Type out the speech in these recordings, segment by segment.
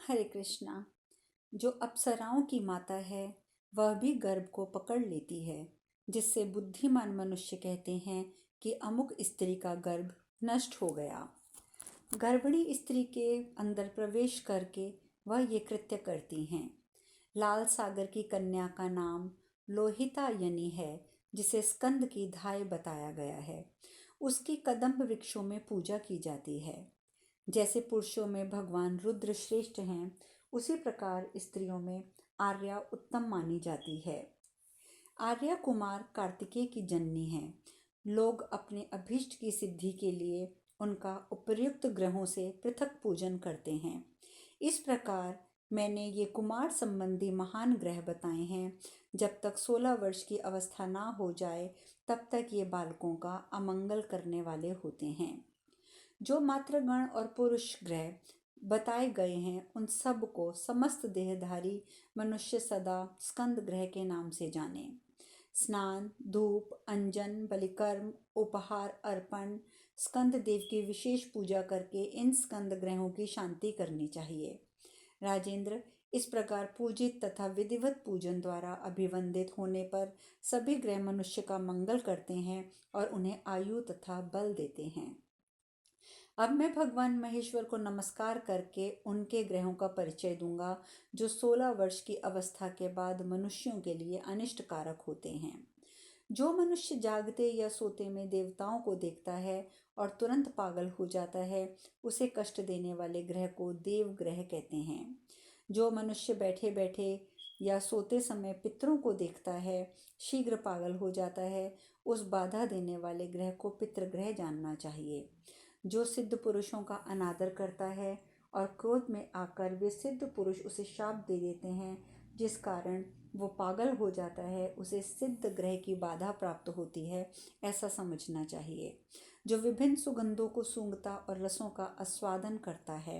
हरे कृष्णा। जो अप्सराओं की माता है वह भी गर्भ को पकड़ लेती है, जिससे बुद्धिमान मनुष्य कहते हैं कि अमुक स्त्री का गर्भ नष्ट हो गया। गर्भिणी स्त्री के अंदर प्रवेश करके वह ये कृत्य करती हैं। लाल सागर की कन्या का नाम लोहितायनी है, जिसे स्कंद की धाय बताया गया है। उसकी कदम्ब वृक्षों में पूजा की जाती है। जैसे पुरुषों में भगवान रुद्र श्रेष्ठ हैं, उसी प्रकार स्त्रियों में आर्या उत्तम मानी जाती है। आर्या कुमार कार्तिकेय की जननी है। लोग अपने अभीष्ट की सिद्धि के लिए उनका उपर्युक्त ग्रहों से पृथक पूजन करते हैं। इस प्रकार मैंने ये कुमार संबंधी महान ग्रह बताए हैं। जब तक 16 वर्ष की अवस्था ना हो जाए तब तक ये बालकों का अमंगल करने वाले होते हैं। जो मातृगण और पुरुष ग्रह बताए गए हैं उन सब को समस्त देहधारी मनुष्य सदा स्कंद ग्रह के नाम से जाने। स्नान, धूप, अंजन, बलिकर्म, उपहार अर्पण, स्कंद देव की विशेष पूजा करके इन स्कंद ग्रहों की शांति करनी चाहिए। राजेंद्र, इस प्रकार पूजित तथा विधिवत पूजन द्वारा अभिवंदित होने पर सभी ग्रह मनुष्य का मंगल करते हैं और उन्हें आयु तथा बल देते हैं। अब मैं भगवान महेश्वर को नमस्कार करके उनके ग्रहों का परिचय दूंगा, जो 16 वर्ष की अवस्था के बाद मनुष्यों के लिए अनिष्ट कारक होते हैं। जो मनुष्य जागते या सोते में देवताओं को देखता है और तुरंत पागल हो जाता है, उसे कष्ट देने वाले ग्रह को देव ग्रह कहते हैं। जो मनुष्य बैठे बैठे या सोते समय पितरों को देखता है, शीघ्र पागल हो जाता है, उस बाधा देने वाले ग्रह को पितृग्रह जानना चाहिए। जो सिद्ध पुरुषों का अनादर करता है और क्रोध में आकर वे सिद्ध पुरुष उसे शाप दे देते हैं, जिस कारण वो पागल हो जाता है, उसे सिद्ध ग्रह की बाधा प्राप्त होती है, ऐसा समझना चाहिए। जो विभिन्न सुगंधों को सूंघता और रसों का आस्वादन करता है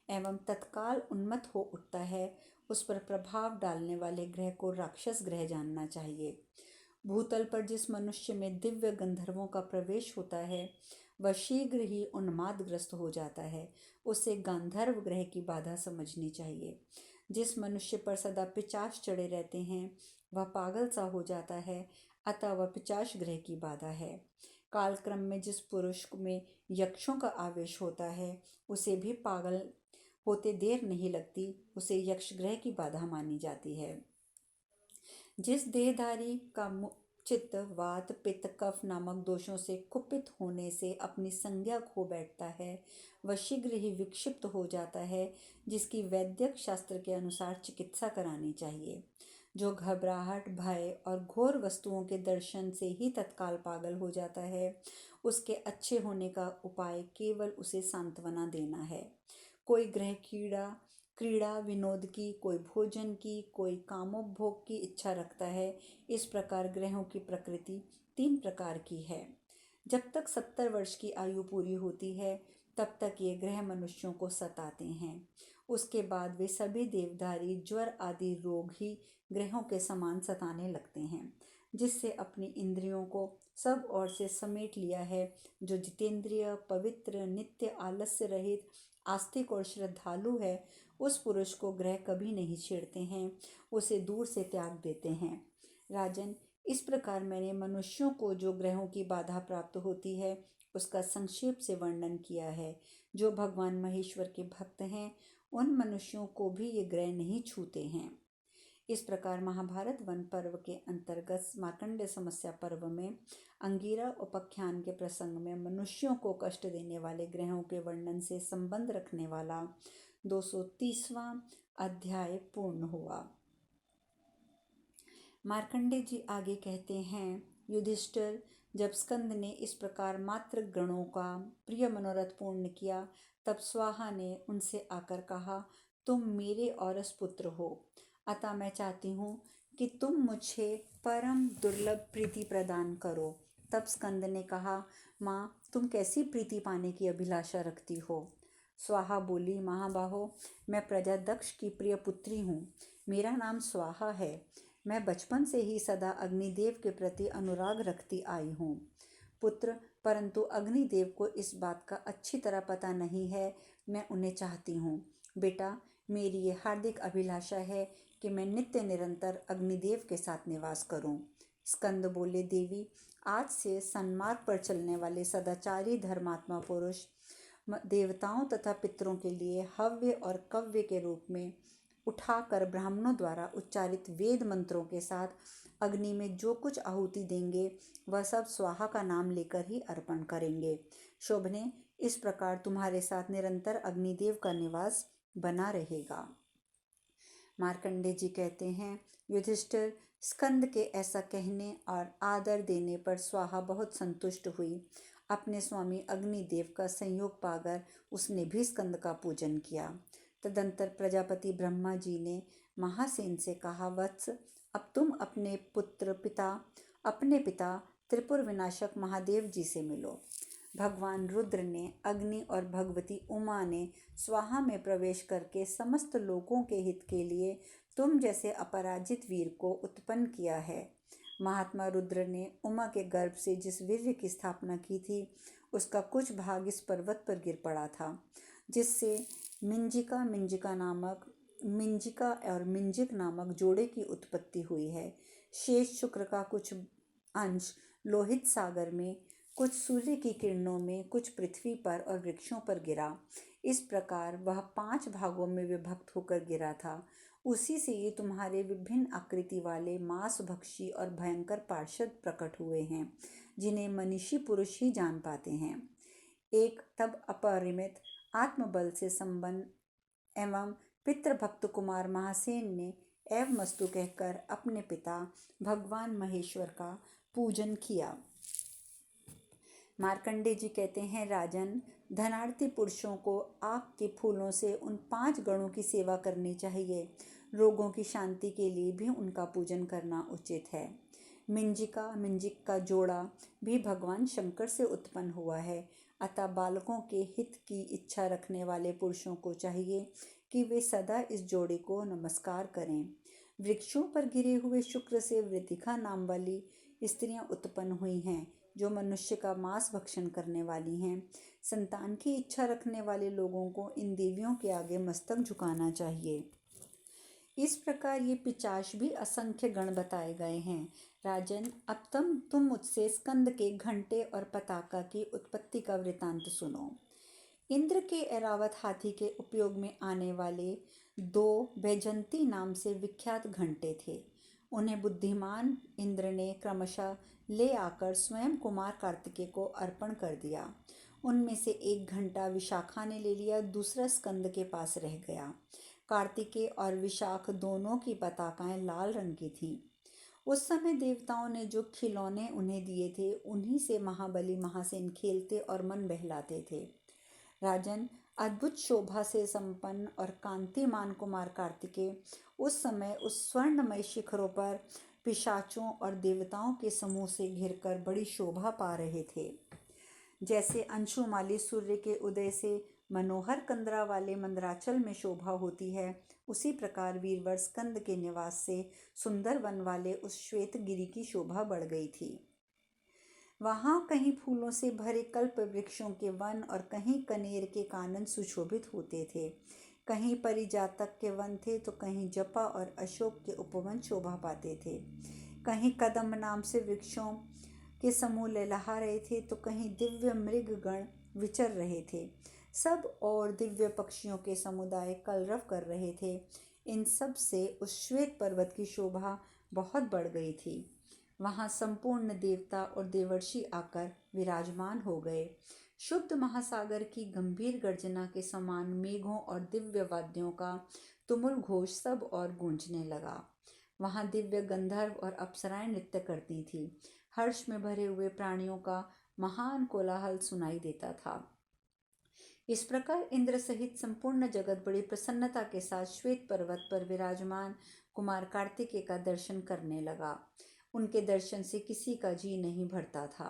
एवं तत्काल उन्मत्त हो उठता है, उस पर प्रभाव डालने वाले ग्रह को राक्षस ग्रह जानना चाहिए। भूतल पर जिस मनुष्य में दिव्य गंधर्वों का प्रवेश होता है, वह शीघ्र ही उन्मादग्रस्त हो जाता है, उसे गांधर्व ग्रह की बाधा समझनी चाहिए। जिस मनुष्य पर सदा पिशाच चढ़े रहते हैं, वह पागल सा हो जाता है, अतः वह पिशाच ग्रह की बाधा है। कालक्रम में जिस पुरुष में यक्षों का आवेश होता है, उसे भी पागल होते देर नहीं लगती, उसे यक्ष ग्रह की बाधा मानी जाती है। जिस देहधारी का चित्त वात पित्त कफ नामक दोषों से कुपित होने से अपनी संज्ञा खो बैठता है, वह शीघ्र ही विक्षिप्त हो जाता है, जिसकी वैद्यक शास्त्र के अनुसार चिकित्सा करानी चाहिए। जो घबराहट, भय और घोर वस्तुओं के दर्शन से ही तत्काल पागल हो जाता है, उसके अच्छे होने का उपाय केवल उसे सांत्वना देना है। कोई ग्रह क्रीड़ा विनोद की, कोई भोजन की, कोई कामोपभोग की इच्छा रखता है। इस प्रकार ग्रहों की प्रकृति 3 प्रकार की है। जब तक 70 वर्ष की आयु पूरी होती है, तब तक ये ग्रह मनुष्यों को सताते हैं। उसके बाद वे सभी देवधारी ज्वर आदि रोग ही ग्रहों के समान सताने लगते हैं। जिससे अपनी इंद्रियों को सब ओर से समेट लिया है, जो जितेंद्रिय, पवित्र, नित्य आलस्य रहित, आस्तिक और श्रद्धालु है, उस पुरुष को ग्रह कभी नहीं छेड़ते हैं, उसे दूर से त्याग देते हैं। राजन, इस प्रकार मैंने मनुष्यों को जो ग्रहों की बाधा प्राप्त होती है, उसका संक्षेप से वर्णन किया है। जो भगवान महेश्वर के भक्त हैं, उन मनुष्यों को भी ये ग्रह नहीं छूते हैं। इस प्रकार महाभारत वन पर्व के अंतर्गत मार्कंडेय समस्या पर्व में अंगिरा उपाख्यान के प्रसंग में मनुष्यों को कष्ट देने वाले ग्रहों के वर्णन से संबंध रखने वाला 230वां अध्याय पूर्ण हुआ। मार्कंडेय जी आगे कहते हैं, युधिष्ठिर, जब स्कंद ने इस प्रकार मात्र गणों का प्रिय मनोरथ पूर्ण किया, तब स्वाहा ने उनसे आकर कहा, तुम मेरे औरस पुत्र हो, अतः मैं चाहती हूँ कि तुम मुझे परम दुर्लभ प्रीति प्रदान करो। तब स्कंद ने कहा, माँ, तुम कैसी प्रीति पाने की अभिलाषा रखती हो? स्वाहा बोली, महाबाहो, मैं प्रजादक्ष की प्रिय पुत्री हूँ। मेरा नाम स्वाहा है। मैं बचपन से ही सदा अग्निदेव के प्रति अनुराग रखती आई हूँ। पुत्र, परंतु अग्निदेव को इस बात का अच्छी तरह पता नहीं है, मैं उन्हें चाहती हूँ। बेटा, मेरी ये हार्दिक अभिलाषा है कि मैं नित्य निरंतर अग्निदेव के साथ निवास करूं। स्कंद बोले, देवी, आज से सन्मार्ग पर चलने वाले सदाचारी धर्मात्मा पुरुष देवताओं तथा पितरों के लिए हव्य और कव्य के रूप में उठाकर ब्राह्मणों द्वारा उच्चारित वेद मंत्रों के साथ अग्नि में जो कुछ आहुति देंगे वह सब स्वाहा का नाम लेकर ही अर्पण करेंगे। शोभने, इस प्रकार तुम्हारे साथ निरंतर अग्निदेव का निवास बना रहेगा। मार्कंडे जी कहते हैं, युधिष्ठिर, स्कंद के ऐसा कहने और आदर देने पर स्वाहा बहुत संतुष्ट हुई। अपने स्वामी अग्निदेव का संयोग पाकर उसने भी स्कंद का पूजन किया। तदंतर प्रजापति ब्रह्मा जी ने महासेन से कहा, वत्स, अब तुम अपने पिता त्रिपुर विनाशक महादेव जी से मिलो। भगवान रुद्र ने, अग्नि और भगवती उमा ने स्वाहा में प्रवेश करके समस्त लोगों के हित के लिए तुम जैसे अपराजित वीर को उत्पन्न किया है। महात्मा रुद्र ने उमा के गर्भ से जिस वीर्य की स्थापना की थी उसका कुछ भाग इस पर्वत पर गिर पड़ा था, जिससे मिंजिका और मिंजिक नामक जोड़े की उत्पत्ति हुई है। शेष शुक्र का कुछ अंश लोहित सागर में, कुछ सूर्य की किरणों में, कुछ पृथ्वी पर और वृक्षों पर गिरा। इस प्रकार वह 5 भागों में विभक्त होकर गिरा था। उसी से ये तुम्हारे विभिन्न आकृति वाले मांसभक्षी और भयंकर पार्षद प्रकट हुए हैं, जिन्हें मनीषी पुरुष ही जान पाते हैं। एक तब अपरिमित आत्मबल से संपन्न एवं पितृभक्त कुमार महासेन ने एवमस्तु कहकर अपने पिता भगवान महेश्वर का पूजन किया। मार्कंडे जी कहते हैं, राजन, धनार्थी पुरुषों को आँख के फूलों से उन 5 गणों की सेवा करनी चाहिए। रोगों की शांति के लिए भी उनका पूजन करना उचित है। मिंजिक का जोड़ा भी भगवान शंकर से उत्पन्न हुआ है। अतः बालकों के हित की इच्छा रखने वाले पुरुषों को चाहिए कि वे सदा इस जोड़े को नमस्कार करें। वृक्षों पर गिरे हुए शुक्र से वृतिका नाम वाली स्त्रियां उत्पन्न हुई हैं, जो मनुष्य का मांस भक्षण करने वाली हैं। संतान की इच्छा रखने वाले लोगों को इन देवियों के आगे मस्तक झुकाना चाहिए। इस प्रकार ये पिचाश भी असंख्य गण बताए गए हैं। राजन, अब तुम मुझसे स्कंद के घंटे और पताका की उत्पत्ति का वृतांत सुनो। इंद्र के ऐरावत हाथी के उपयोग में आने वाले 2 बैजंती नाम से विख्यात घंटे थे। उन्हें बुद्धिमान इंद्र ने क्रमशः ले आकर स्वयं कुमार कार्तिकेय को अर्पण कर दिया। उनमें से एक घंटा विशाखा ने ले लिया, दूसरा स्कंद के पास रह गया। कार्तिकेय और विशाख दोनों की पताकाएं लाल रंग की थीं। उस समय देवताओं ने जो खिलौने उन्हें दिए थे, उन्हीं से महाबली महासेन खेलते और मन बहलाते थे। राजन, अद्भुत शोभा से संपन्न और कांतिमान कुमार कार्तिकेय उस समय उस स्वर्णमय शिखरों पर पिशाचों और देवताओं के समूह से घिरकर बड़ी शोभा पा रहे थे। जैसे अंशुमाली सूर्य के उदय से मनोहर कंदरा वाले मंदराचल में शोभा होती है, उसी प्रकार वीरवर स्कंद के निवास से सुंदर वन वाले उस श्वेत गिरि की शोभा बढ़ गई थी। वहां कहीं फूलों से भरे कल्प वृक्षों के वन और कहीं कनेर के कानन सुशोभित होते थे। कहीं परिजातक के वन थे तो कहीं जपा और अशोक के उपवन शोभा पाते थे। कहीं कदम्ब नाम से वृक्षों के समूह लहला रहे थे तो कहीं दिव्य मृग गण विचर रहे थे। सब और दिव्य पक्षियों के समुदाय कलरव कर रहे थे। इन सब से उस श्वेत पर्वत की शोभा बहुत बढ़ गई थी। वहां संपूर्ण देवता और देवर्षि आकर विराजमान हो गए। शुद्ध महासागर की गंभीर गर्जना के समान मेघों और दिव्य वाद्यों का तुमुल घोष सब और गूंजने लगा। वहां दिव्य गंधर्व और अप्सराएं नृत्य करती थी। हर्ष में भरे हुए प्राणियों का महान कोलाहल सुनाई देता था। इस प्रकार इंद्र सहित संपूर्ण जगत बड़ी प्रसन्नता के साथ श्वेत पर्वत पर विराजमान कुमार कार्तिकेय का दर्शन करने लगा। उनके दर्शन से किसी का जी नहीं भरता था।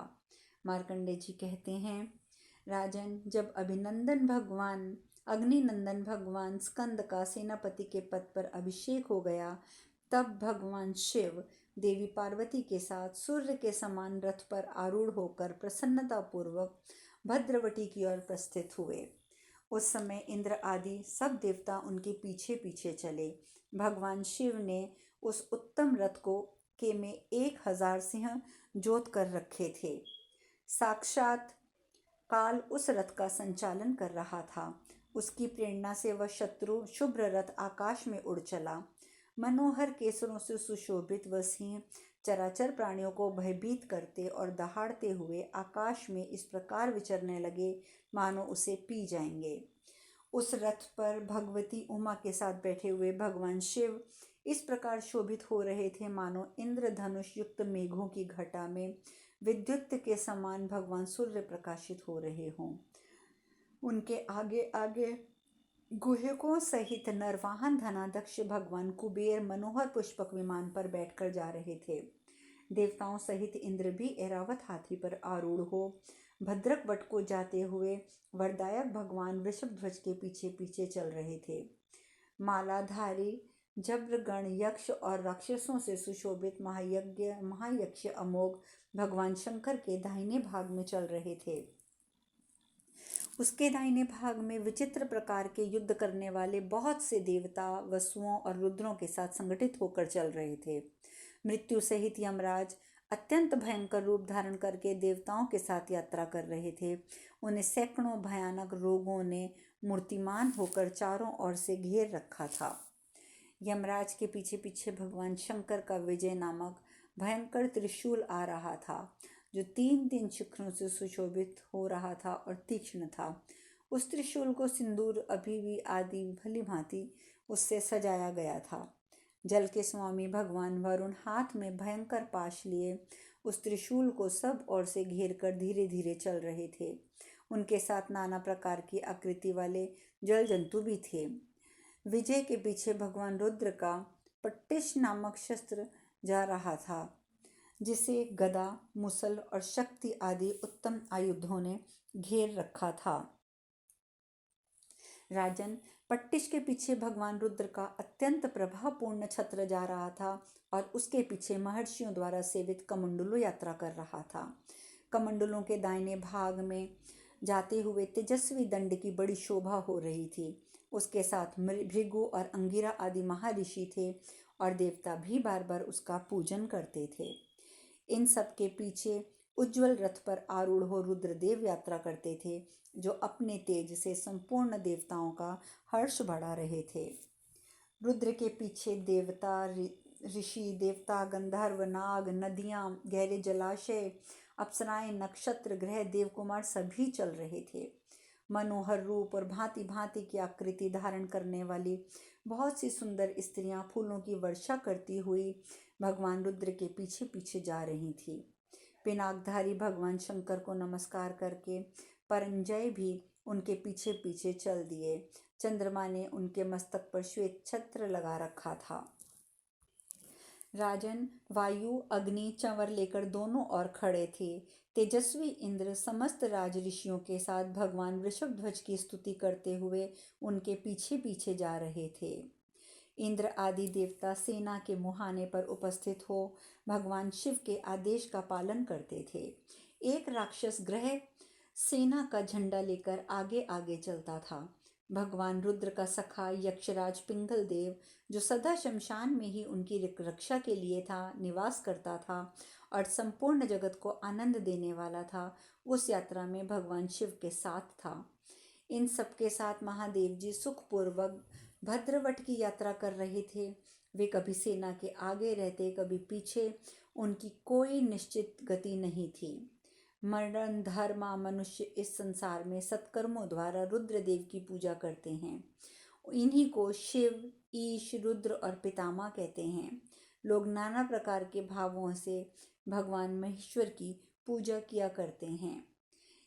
मार्कंडे जी कहते हैं, राजन, जब अग्निनंदन भगवान स्कंद का सेनापति के पद पर अभिषेक हो गया, तब भगवान शिव देवी पार्वती के साथ सूर्य के समान रथ पर आरूढ़ होकर प्रसन्नता पूर्वक भद्रवती की ओर प्रस्थित हुए। उस समय इंद्र आदि सब देवता उनके पीछे पीछे चले। भगवान शिव ने उस उत्तम रथ को के में 1000 सिंह जोत कर रखे थे। साक्षात काल उस रथ का संचालन कर रहा था। उसकी प्रेरणा से वह शत्रु शुभ्र रथ आकाश में उड़ चला। मनोहर केसरों से सुशोभित वह सिंह चराचर प्राणियों को भयभीत करते और दहाड़ते हुए आकाश में इस प्रकार विचरने लगे मानो उसे पी जाएंगे। उस रथ पर भगवती उमा के साथ बैठे हुए भगवान शिव इस प्रकार शोभित हो रहे थे मानो इंद्रधनुष युक्त मेघों की घटा में विद्युत के समान भगवान सूर्य प्रकाशित हो रहे हों। उनके आगे आगे गुहकों सहित नरवाहन धनाध्यक्ष भगवान कुबेर मनोहर पुष्पक विमान पर बैठकर जा रहे थे। देवताओं सहित इंद्र भी ऐरावत हाथी पर आरूढ़ हो भद्रक वट को जाते हुए वरदायक भगवान वृषभध्वज के पीछे पीछे चल रहे थे। मालाधारी जब्रगण यक्ष और राक्षसों से सुशोभित महायक्ष अमोघ भगवान शंकर के दाहिने भाग में चल रहे थे। उसके दाहिने भाग में विचित्र प्रकार के युद्ध करने वाले बहुत से देवता वसुओं और रुद्रों के साथ संगठित होकर चल रहे थे। मृत्यु सहित यमराज अत्यंत भयंकर रूप धारण करके देवताओं के साथ यात्रा कर रहे थे। उन्हें सैकड़ों भयानक रोगों ने मूर्तिमान होकर चारों ओर से घेर रखा था। यमराज के पीछे पीछे भगवान शंकर का विजय नामक भयंकर त्रिशूल आ रहा था, जो 3 शिखरों से सुशोभित हो रहा था और तीक्ष्ण था। उस त्रिशूल को सिंदूर अभी आदि भली भांति उससे सजाया गया था। जल के स्वामी भगवान वरुण हाथ में भयंकर पाश लिए उस त्रिशूल को सब ओर से घेर कर धीरे धीरे चल रहे थे। उनके साथ नाना प्रकार की आकृति वाले जल जंतु भी थे। विजय के पीछे भगवान रुद्र का पट्टिश नामक शस्त्र जा रहा था, जिसे गदा, मुसल और शक्ति आदि उत्तम आयुधों ने घेर रखा था। राजन, पट्टिश के पीछे भगवान रुद्र का अत्यंत प्रभावपूर्ण छत्र जा रहा था और उसके पीछे महर्षियों द्वारा सेवित कमंडलु यात्रा कर रहा था। कमंडलों के दाहिने भाग में जाते हुए तेजस्वी दंड की बड़ी शोभा हो रही थी। उसके साथ भृगु और अंगिरा आदि महर्षि थे और देवता भी बार बार उसका पूजन करते थे। इन सब के पीछे उज्जवल रथ पर आरूढ़ हो रुद्रदेव यात्रा करते थे, जो अपने तेज से संपूर्ण देवताओं का हर्ष बढ़ा रहे थे। रुद्र के पीछे देवता, ऋषि, देवता, गंधर्व, नाग, नदियां, गहरे जलाशय, अप्सराएं, नक्षत्र, ग्रह, देवकुमार सभी चल रहे थे। मनोहर रूप और भांति भांति की आकृति धारण करने वाली बहुत सी सुंदर स्त्रियां फूलों की वर्षा करती हुई भगवान रुद्र के पीछे पीछे जा रही थी। पिनाकधारी भगवान शंकर को नमस्कार करके परंजय भी उनके पीछे पीछे चल दिए। चंद्रमा ने उनके मस्तक पर श्वेत छत्र लगा रखा था। राजन, वायु, अग्नि, चंवर लेकर दोनों ओर खड़े थे। तेजस्वी इंद्र समस्त राज ऋषियों के साथ भगवान वृषभध्वज की स्तुति करते हुए उनके पीछे पीछे जा रहे थे। इंद्र आदि देवता सेना के मुहाने पर उपस्थित हो भगवान शिव के आदेश का पालन करते थे। एक राक्षस ग्रह सेना का झंडा लेकर आगे आगे चलता था। भगवान रुद्र का सखा यक्षराज पिंगल देव, जो सदा शमशान में ही उनकी रक्षा के लिए निवास करता था और संपूर्ण जगत को आनंद देने वाला था, उस यात्रा में भगवान शिव के साथ था। इन सबके साथ महादेव जी सुखपूर्वक भद्रवट की यात्रा कर रहे थे। वे कभी सेना के आगे रहते, कभी पीछे, उनकी कोई निश्चित गति नहीं थी। मरण धर्मा मनुष्य इस संसार में सत्कर्मों द्वारा रुद्रदेव की पूजा करते हैं। इन्हीं को शिव, ईश, रुद्र और पितामह कहते हैं। लोग नाना प्रकार के भावों से भगवान महेश्वर की पूजा किया करते हैं।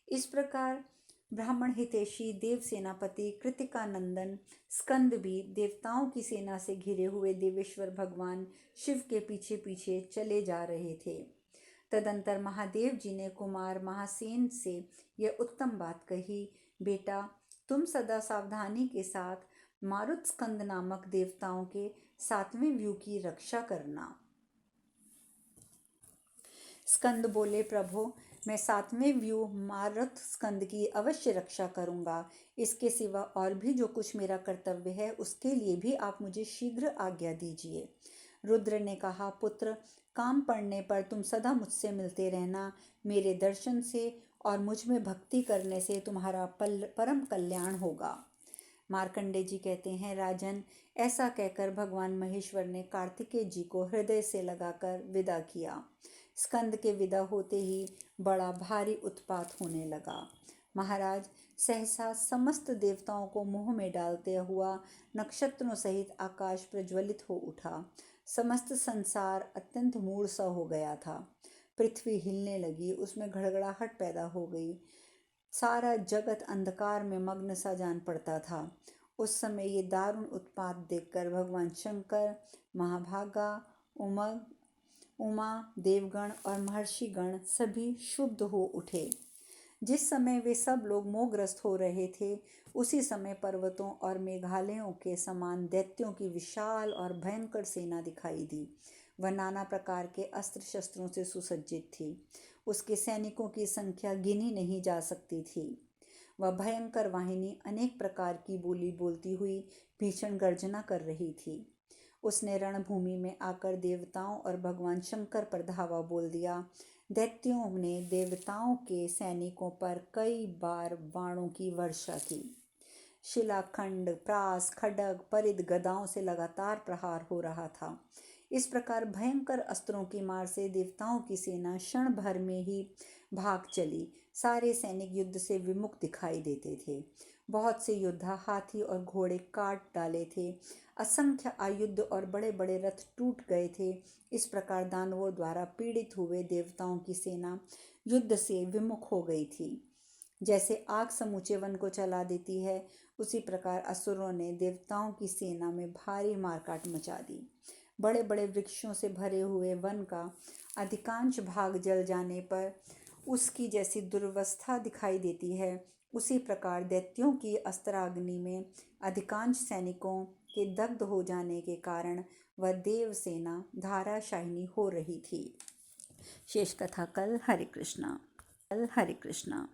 इस प्रकार ब्राह्मण हितैषी देव सेनापति कृतिकानंदन स्कंद भी देवताओं की सेना से घिरे हुए देवेश्वर भगवान शिव के पीछे पीछे चले जा रहे थे। तदंतर महादेव जी ने कुमार महासेन से यह उत्तम बात कही, बेटा, तुम सदा सावधानी के साथ मारुत स्कंद नामक देवताओं के 7वें व्यू की रक्षा करना। स्कंद बोले, प्रभो, मैं 7वें व्यूह मारुत स्कंद की अवश्य रक्षा करूंगा। इसके सिवा और भी जो कुछ मेरा कर्तव्य है उसके लिए भी आप मुझे शीघ्र आज्ञा दीजिए। रुद्र ने कहा, पुत्र, काम पड़ने पर तुम सदा मुझसे मिलते रहना। मेरे दर्शन से और मुझ में भक्ति करने से तुम्हारा परम कल्याण होगा। मार्कंडे जी कहते हैं, राजन, ऐसा कहकर भगवान महेश्वर ने कार्तिकेय जी को हृदय से लगाकर विदा किया। स्कंद के विदा होते ही बड़ा भारी उत्पात होने लगा। महाराज, सहसा समस्त देवताओं को मोह में डालते हुआ नक्षत्रों सहित आकाश प्रज्वलित हो उठा। समस्त संसार अत्यंत मूढ़ सा हो गया था। पृथ्वी हिलने लगी, उसमें घड़घड़ाहट पैदा हो गई। सारा जगत अंधकार में मग्न सा जान पड़ता था। उस समय ये दारुण उत्पात देखकर भगवान शंकर, महाभागा, उमा, देवगण और महर्षिगण सभी क्षुब्ध हो उठे। जिस समय वे सब लोग मोहग्रस्त हो रहे थे, उसी समय पर्वतों और मेघालयों के समान दैत्यों की विशाल और भयंकर सेना दिखाई दी। वह नाना प्रकार के अस्त्र शस्त्रों से सुसज्जित थी। उसके सैनिकों की संख्या गिनी नहीं जा सकती थी। वह भयंकर वाहिनी अनेक प्रकार की बोली बोलती हुई भीषण गर्जना कर रही थी। उसने रणभूमि में आकर देवताओं और भगवान शंकर पर धावा बोल दिया। दैत्यों ने देवताओं के सैनिकों पर कई बार बाणों की वर्षा की। शिलाखंड, प्रास, खड्ग, परिद, गदाओं से लगातार प्रहार हो रहा था। इस प्रकार भयंकर अस्त्रों की मार से देवताओं की सेना क्षण भर में ही भाग चली। सारे सैनिक युद्ध से विमुख दिखाई देते थे। बहुत से योद्धा हाथी और घोड़े काट डाले थे। असंख्य आयुध और बड़े बड़े रथ टूट गए थे। इस प्रकार दानवों द्वारा पीड़ित हुए देवताओं की सेना युद्ध से विमुख हो गई थी। जैसे आग समूचे वन को जला देती है, उसी प्रकार असुरों ने देवताओं की सेना में भारी मारकाट मचा दी। बड़े बड़े वृक्षों से भरे हुए वन का अधिकांश भाग जल जाने पर उसकी जैसी दुर्वस्था दिखाई देती है, उसी प्रकार दैत्यों की अस्त्राग्नि में अधिकांश सैनिकों के दग्ध हो जाने के कारण वह देव सेना धाराशायिनी हो रही थी। शेष कथा कल। हरे कृष्णा।